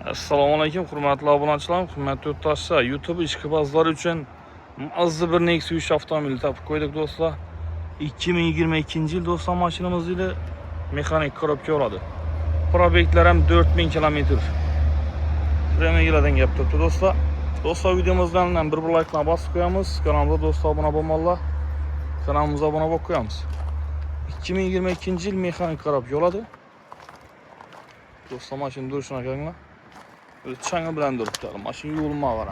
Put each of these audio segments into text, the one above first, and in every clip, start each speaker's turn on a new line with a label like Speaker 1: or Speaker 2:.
Speaker 1: Assalomu alaykum, hurmatli obunachilar, hurmatli yurtdoshlar. YouTube ishqibozlari uchun mazza bir Nexus 3 avtomobil topib qo'ydik do'stlar. 2022-yil do'stlar, mashinamiz ile mexanik korobka oladi. Probeklar ham 4000 km. Premiyadan gap turibdi do'stlar. Do'stlar, videomizdan bir like bosib qo'yamiz. Kanalimizga do'stlar obuna bo'lmoqlar. Kanalimizga obuna bo'lib qo'yamiz. 2022-yil mexanik korobka oladi. Do'stlar, mashina durishini qaranglar. Çanı bilen duruptu. Maşın yoluma var.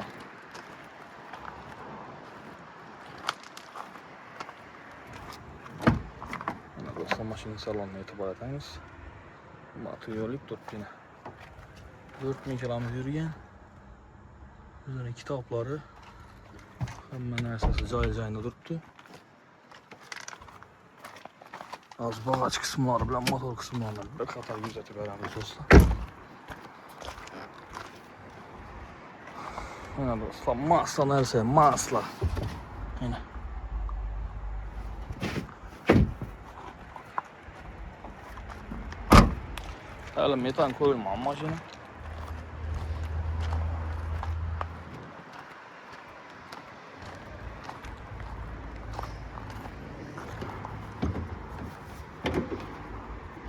Speaker 1: Dostlar, maşının salonuna itibar etiniz. Matı yolluk duruptu yine. 4000 km yürüyen. Üzerine kitapları. Hemen esası joy-joyunda duruptu. Az bağaç kısımları bilen motor kısımlarını bir qator yüzeti veremiz dostlar. Yine dostlar, masla neresi? Masla. Yine. Hele metan koyulma maşına.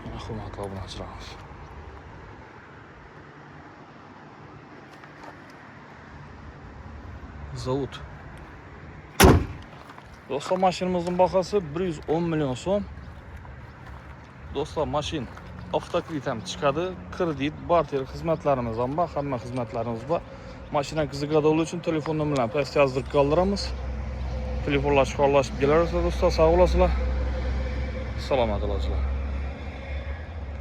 Speaker 1: Yine hurmatli obunachilarimiz. Zavod. Do'stlar, mashinamizning bahası 110 milyon so'm. Do'stlar, mashin avtokredit ham chiqadi, kredit, barter xizmatlarimiz ham bor, hamma xizmatlarimiz bor. Mashina qiziqadiganlar uchun telefon nomerlarini pastga yozdirib qoldiramiz. Telefonlashib, qo'llashib kelarsiz do'stlar, sog' bo'lasizlar. Salomat bo'linglar.